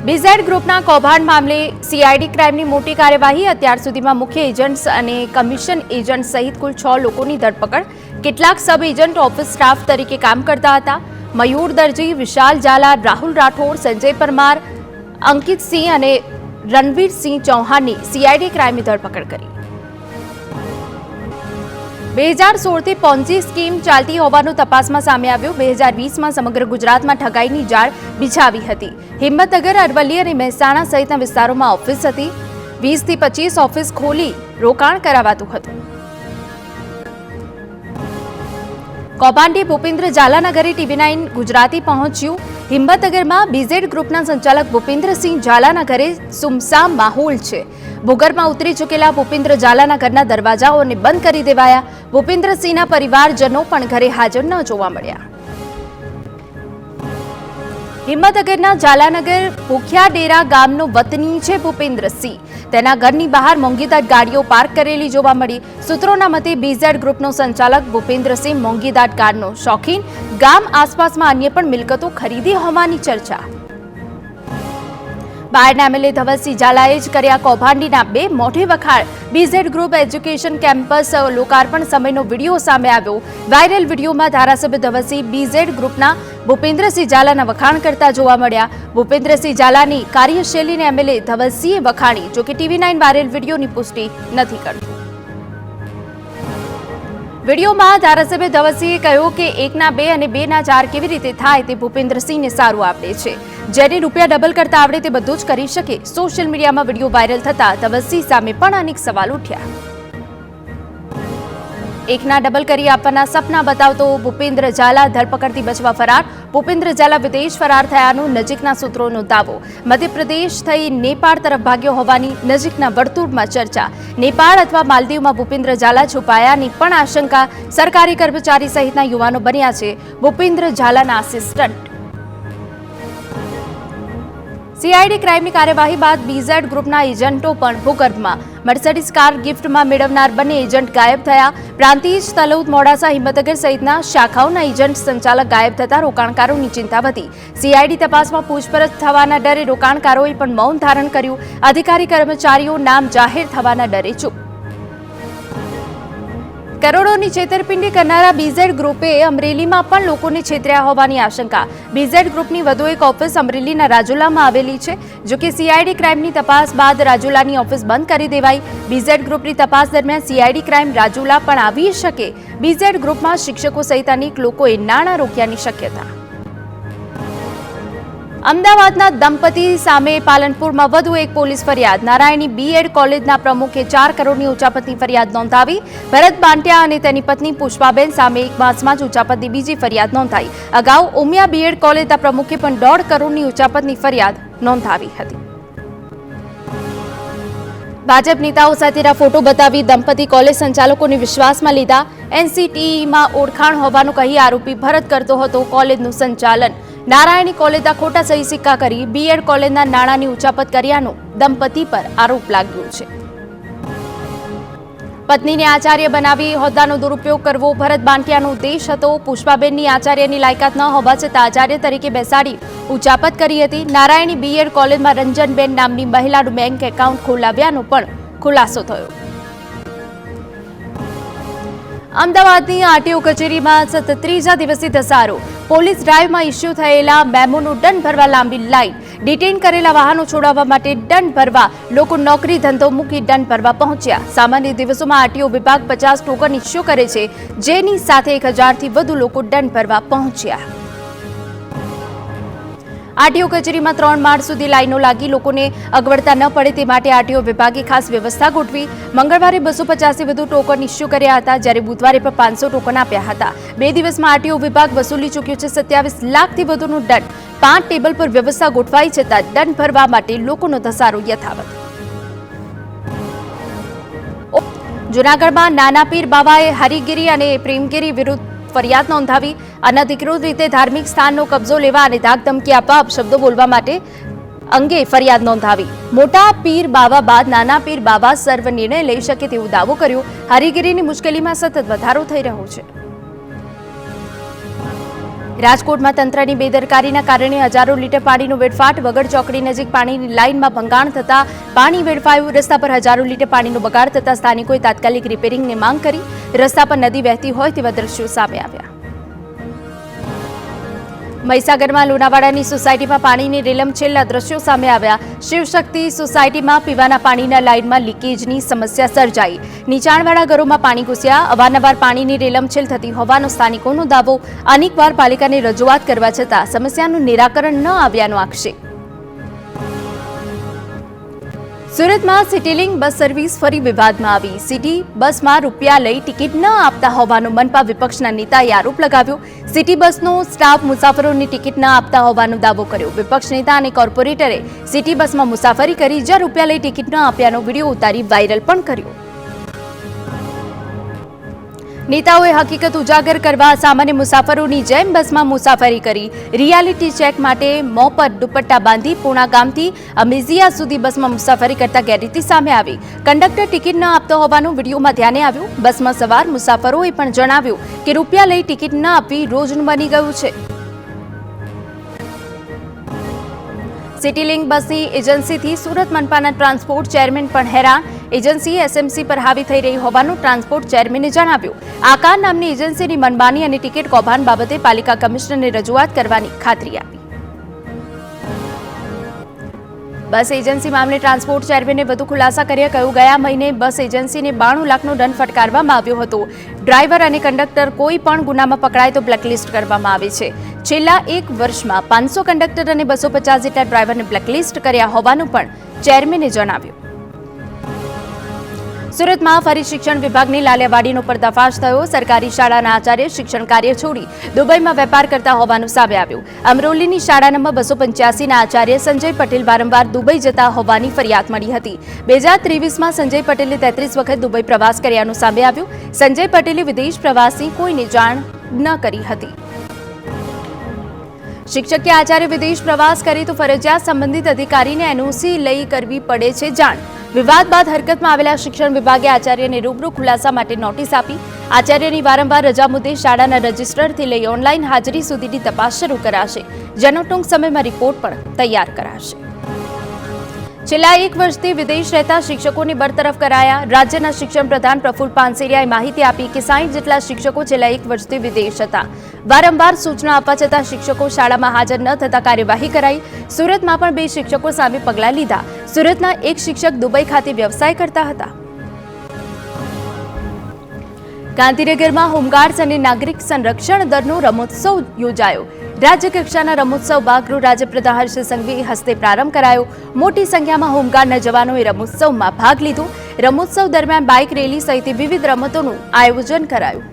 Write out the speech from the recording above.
BZ ગ્રુપના કૌભાંડ મામલે સીઆઈડી ક્રાઇમની મોટી કાર્યવાહી। અત્યાર સુધીમાં મુખ્ય એજન્ટ્સ અને કમિશન એજન્ટ સહિત કુલ 6 લોકોની ધરપકડ। કેટલાક સબ એજન્ટ ઓફિસ સ્ટાફ તરીકે કામ કરતા હતા। મયુર દરજી, વિશાલ ઝાલા, રાહુલ રાઠોડ, સંજય પરમાર, અંકિત સિંહ અને રણવીર સિંહ ચૌહાણની સીઆઈડી ક્રાઇમે ધરપકડ કરી। 2016 થી પોન્જી સ્કીમ ચાલતી હોવાનું તપાસમાં સામે આવ્યું। 2020માં સમગ્ર ગુજરાતમાં ઠગાઈની જાળ બિછાવી હતી। હિંમતનગર, અરવલ્લી અને મહેસાણા સહિતના વિસ્તારોમાં ઓફિસ હતી। 20 થી 25 ઓફિસ ખોલી રોકાણ કરાવાતું હતું। કૌભાંડી ભૂપેન્દ્ર ઝાલાના ઘરે TV9 ગુજરાતી પહોંચ્યું। હિંમતનગરમાં બીઝેડ ગ્રુપના સંચાલક ભૂપેન્દ્રસિંહ ઝાલાના ઘરે સુમસામ માહોલ છે। ભૂગર્ભમાં ઉતરી ચૂકેલા ભૂપેન્દ્ર ઝાલાના ઘરના દરવાજાઓને બંધ કરી દેવાયા। ભૂપેન્દ્રસિંહના પરિવારજનો પણ ઘરે હાજર ન જોવા મળ્યા। હિંમતનગરના ઝાલાનગર ભૂખિયાડેરા ગામનો વતની છે ભૂપેન્દ્રસિંહ। તેના ઘરની બહાર મોંઘીદાટ ગાડીઓ પાર્ક કરેલી જોવા મળી। સૂત્રોના મતે બીઝેડ ગ્રુપનો સંચાલક ભૂપેન્દ્રસિંહ મોંઘીદાટ કારનો શોખીન। ગામ આસપાસમાં અન્ય પણ મિલકતો ખરીદી હોવાની ચર્ચા। બાયડના એમએલએ ધવલસિંહ ઝાલાએ જ કર્યા કૌભાંડીના 2 મોઢે વખાણ। બીઝેડ ગ્રુપ એજ્યુકેશન કેમ્પસ લોકાર્પણ સમયનો વિડીયો સામે આવ્યો। વાયરલ વિડીયોમાં ધારાસભ્ય ધવલસિંહ બીઝેડ ગ્રુપના ભૂપેન્દ્રસિંહ ઝાલાના વખાણ કરતા જોવા મળ્યા। ભૂપેન્દ્રસિંહ ઝાલાની કાર્યશૈલીને એમએલએ ધવલસિંહે વખાણી, જોકે TV9 વાયરલ વિડીયોની પુષ્ટિ નથી કરતું। વિડીયોમાં ધારાસભ્ય ધવલસિંહે કહ્યું કે 1 ના 2 અને 2 ના 4 કેવી રીતે થાય તે ભૂપેન્દ્રસિંહને સારું આવડે છે। જેને રૂપિયા ડબલ કરતા આવડે તે બધું જ કરી શકે। સોશિયલ મીડિયામાં વિડીયો વાયરલ થતા ધવલસિંહ સામે પણ અનેક સવાલ ઉઠ્યા। 1 ના ડબલ કરી આપવાના સપના બતાવતો ભૂપેન્દ્ર ઝાલા ધરપકડથી બચવા ફરાર। ભૂપેન્દ્ર ઝાલા વિદેશ ફરાર થયાનું નજીકના સૂત્રોનો દાવો। મધ્યપ્રદેશ થઈ નેપાળ તરફ ભાગ્યો હોવાની નજીકના વર્તુળમાં ચર્ચા। નેપાળ અથવા માલદીવમાં ભૂપેન્દ્ર ઝાલા છુપાયાની પણ આશંકા। સરકારી કર્મચારી સહિતના યુવાનો બન્યા છે ભૂપેન્દ્ર ઝાલાના આસિસ્ટન્ટ। સીઆઈડી ક્રાઇમની કાર્યવાહી બાદ બીઝેડ ગ્રુપના એજન્ટો પણ ભૂગર્ભમાં। મર્સિડીઝ કાર ગિફ્ટમાં મેળવનાર બંને એજન્ટ ગાયબ થયા। પ્રાંતિજ, તલોદ, મોડાસા, હિંમતનગર સહિતના શાખાઓના એજન્ટ સંચાલક ગાયબ થતા રોકાણકારોની ચિંતા વધી। સીઆઈડી તપાસમાં પૂછપરછ થવાના ડરે રોકાણકારોએ પણ મૌન ધારણ કર્યું। અધિકારી કર્મચારીઓ નામ જાહેર થવાના ડરે ચૂપ। કરોડોની છેતરપિંડી કરનારા બીઝેડ ગ્રુપે અમરેલીમાં પણ લોકોને છેતર્યા હોવાની આશંકા। બીઝેડ ગ્રુપની વધુ એક ઓફિસ અમરેલીના રાજુલામાં આવેલી છે। જોકે સીઆઈડી ક્રાઇમની તપાસ બાદ રાજુલાની ઓફિસ બંધ કરી દેવાઈ। બીઝેડ ગ્રુપની તપાસ દરમિયાન સીઆઈડી ક્રાઇમ રાજુલા પણ આવી શકે। બીઝેડ ગ્રુપમાં શિક્ષકો સહિત અનેક લોકોએ નાણાં રોક્યાની શક્યતા। અમદાવાદના દંપતી સામે પાલનપુરમાં વધુ એક પોલીસ ફરિયાદ। નારાયણી બીએડ કોલેજના પ્રમુખે 4 કરોડની ઉચાપતની ફરિયાદ નોંધાવી। ભરત બાંટિયા અને તેની પત્ની પુષ્પાબેન સામે 1 માસમાં જ ઉચાપતની બીજી ફરિયાદ નોંધાઈ। અગાઉ ઉમિયા બીએડ કોલેજના પ્રમુખે પણ 1.5 કરોડની ઉચાપતની ફરિયાદ નોંધાવી હતી। ભાજપ નેતાઓ સાથેના ફોટો બતાવી દંપતી કોલેજ સંચાલકોને વિશ્વાસમાં લીધા। એનસીટીઈમાં ઓળખાણ હોવાનું કહી આરોપી ભરત કરતો હતો કોલેજનું સંચાલન। નારાયણી કોલેજના ખોટા સહી સિક્કા કરી બીએડ કોલેજના નાણાંની ઉચાપત કર્યાનો દંપતી પર આરોપ લાગ્યો છે। પત્નીને આચાર્ય બનાવી હોદ્દાનો દુરુપયોગ કરવો ભરત બાંટિયાનો ઉદ્દેશ હતો। પુષ્પાબેનની આચાર્યની લાયકાત ન હોવા છતાં આચાર્ય તરીકે બેસાડી ઉચાપત કરી હતી। નારાયણી બીએડ કોલેજમાં રંજનબેન નામની મહિલાનું બેંક એકાઉન્ટ ખોલાવ્યાનો પણ ખુલાસો થયો। અમદાવાદની આરટીઓ કચેરીમાં સતત 3જા દિવસે ધસારો। પોલીસ ડ્રાઈવમાં ઇસ્યુ થયેલા મેમોનું દંડ ભરવા લાંબી લાઈન। ડિટેઇન કરેલા વાહનો છોડાવવા માટે દંડ ભરવા લોકો નોકરી ધંધો મૂકી દંડ ભરવા પહોંચ્યા। સામાન્ય દિવસોમાં આરટીઓ વિભાગ 50 ટોકન ઇસ્યુ કરે છે, જેની સાથે 1000થી વધુ લોકો દંડ ભરવા પહોંચ્યા। આરટીઓ કચેરીમાં 3 માળ સુધી લાઈનો લાગી। લોકોને અગવડતા ન પડે તે માટે આરટીઓ વિભાગે ખાસ વ્યવસ્થા ગોઠવી। મંગળવારે 250થી વધુ ટોકન ઇસ્યુ કર્યા હતા, જ્યારે બુધવારે પણ 500 ટોકન આપ્યા હતા। 2 દિવસમાં આરટીઓ વિભાગ વસૂલી ચૂક્યો છે 27 લાખથી વધુનો દંડ। 5 ટેબલ પર વ્યવસ્થા ગોઠવાઈ છતાં દંડ ભરવા માટે લોકોનો ધસારો યથાવત। જૂનાગઢમાં નાના પીર બાવાએ હરિગીરી અને પ્રેમગીરી વિરુદ્ધ ફરિયાદ નોંધાવી। અનધિકૃત રીતે ધાર્મિક સ્થાનનો કબજો લેવા અને ધાકધમકી આપવા અપશબ્દો બોલવા માટે અંગે ફરિયાદ નોંધાવી। મોટા પીર બાવા બાદ નાના પીર બાવા સર્વ નિર્ણય લઈ શકે તેવો દાવો કર્યો। હરિગીરીની મુશ્કેલીમાં સતત વધારો થઈ રહ્યો છે। રાજકોટમાં તંત્રની બેદરકારીના કારણે હજારો લીટર પાણીનો વેડફાટ. વગડ ચોકડી નજીક પાણીની લાઇનમાં ભંગાણ થતા પાણી વેડફાયું. રસ્તા પર હજારો લીટર પાણીનો બગાડ થતા સ્થાનિકોએ તાત્કાલિક રિપેરિંગની માંગ કરી. રસ્તા પર નદી વહેતી હોય તેવા દ્રશ્યો સામે આવ્યા. મહીસાગરમાં લુણાવાડાની સોસાયટીમાં પાણીની રેલમછેલના દ્રશ્યો સામે આવ્યા. શિવશક્તિ સોસાયટીમાં પીવાના પાણીના લાઇનમાં લીકેજની સમસ્યા સર્જાઈ. નીચાણવાળા ઘરોમાં પાણી ઘૂસ્યા. અવારનવાર પાણીની રેલમછેલ થતી હોવાનો સ્થાનિકોનો દાવો. અનેકવાર પાલિકાને રજૂઆત કરવા છતાં સમસ્યાનું નિરાકરણ ન આવ્યાનો આક્ષેપ. સુરતમાં સિટીલિંક બસ સર્વિસ ફરી વિવાદમાં આવી. સિટી બસમાં રૂપિયા લઈ ટિકિટ ન આપતા હોવાનો મનપા વિપક્ષના નેતાએ આરોપ લગાવ્યો. સિટી બસનો સ્ટાફ મુસાફરોની ટિકિટ ન આપતા હોવાનો દાવો કર્યો. વિપક્ષ નેતા અને કોર્પોરેટરે સિટી બસમાં મુસાફરી કરી જ્યાં રૂપિયા લઈ ટિકિટ ન આપ્યાનો વિડીયો ઉતારી વાયરલ પણ કર્યો. નેતાઓએ હકીકત ઉજાગર કરવા સામાન્ય મુસાફરોની જેમ બસમાં મુસાફરી કરી. રિયાલિટી ચેક માટે મોં પર દુપટ્ટા બાંધી પૂણા ગામથી અમેઝિયા સુધી બસમાં મુસાફરી કરતા ગેરરીતિ સામે આવી. કંડક્ટર ટિકિટ ન આપતો હોવાનું વિડીયોમાં ધ્યાને આવ્યું. બસમાં સવાર મુસાફરોએ પણ જણાવ્યું કે રૂપિયા લઈ ટિકિટ ન આપવી રોજનું બની ગયું છે. સિટીલિંક બસની એજન્સીથી સુરત મનપાના ટ્રાન્સપોર્ટ ચેરમેન પણ હેરાન. એજન્સી એસએમસી પર હાવી થઈ રહી હોવાનું ટ્રાન્સપોર્ટ ચેરમેને જણાવ્યું. આકાર નામની એજન્સીની મનમાની અને ટિકિટ કૌભાંડ બાબતે પાલિકા કમિશનરને રજૂઆત કરવાની ખાતરી આપી. બસ એજન્સી મામલે ટ્રાન્સપોર્ટ ચેરમેને વધુ ખુલાસા કર્યા. કહ્યું, ગયા મહિને બસ એજન્સીને 92 લાખનો દંડ ફટકારવામાં આવ્યો હતો. ડ્રાઈવર અને કંડક્ટર કોઈ પણ ગુનામાં પકડાય તો બ્લેકલિસ્ટ કરવામાં આવે છે. છેલ્લા 1 વર્ષમાં 500 કંડક્ટર અને 250 જેટલા ડ્રાઈવરને બ્લેકલિસ્ટ કર્યા હોવાનું પણ ચેરમેને જણાવ્યું. સુરતમાં ફરી શિક્ષણ વિભાગની લાલિયાવાડીનો પર્દાફાશ થયો. સરકારી શાળાના આચાર્ય શિક્ષણ કાર્ય છોડી દુબઈમાં વેપાર કરતા હોવાનું સામે આવ્યું. અમરોલીની શાળા નંબર 285ના આચાર્ય સંજય પટેલ વારંવાર દુબઈ જતા હોવાની ફરિયાદ મળી હતી. 2023માં સંજય પટેલે 33 વખત દુબઈ પ્રવાસ કર્યાનું સામે આવ્યું. સંજય પટેલે વિદેશ પ્રવાસની કોઈને જાણ ન કરી હતી. શિક્ષક કે આચાર્ય વિદેશ પ્રવાસ કરે તો ફરજિયાત સંબંધિત અધિકારીને એનઓસી લઈ કરવી પડે છે જાણ. વિવાદ બાદ હરકતમાં આવેલા શિક્ષણ વિભાગે આચાર્યને રૂબરૂ ખુલાસા માટે નોટિસ આપી. આચાર્યની વારંવાર રજા મુદ્દે શાળાના રજિસ્ટરથી લઈ ઓનલાઈન હાજરી સુધીની તપાસ શરૂ કરાશે, જેનો ટૂંક સમયમાં રિપોર્ટ પણ તૈયાર કરાશે. છેલ્લા 1 વર્ષથી વિદેશ રહેતા શિક્ષકોને બરતરફ કરાયા. રાજ્યના શિક્ષણ પ્રધાન પ્રફુલ્લ પાનસેરિયાએ માહિતી આપી કે 60 જેટલા શિક્ષકો છેલ્લા 1 વર્ષથી વિદેશ હતા. વારંવાર સૂચના આપવા છતાં શિક્ષકો શાળામાં હાજર ન થતા કાર્યવાહી કરાઈ. સુરતમાં પણ 2 શિક્ષકો સામે પગલાં લીધા. સુરતના એક શિક્ષક દુબઈ ખાતે વ્યવસાય કરતા હતા. ગાંધીનગરમાં હોમગાર્ડ્સ અને નાગરિક સંરક્ષણ દળનો રમોત્સવ યોજાયો. રાજ્ય કક્ષાના રમોત્સવ બાદ ગૃહ રાજ્યપ્રધાન હર્ષ સંઘવી હસ્તે પ્રારંભ કરાયો. મોટી સંખ્યામાં હોમગાર્ડના જવાનોએ રમોત્સવમાં ભાગ લીધો. રમોત્સવ દરમિયાન બાઇક રેલી સહિત વિવિધ રમતોનું આયોજન કરાયું.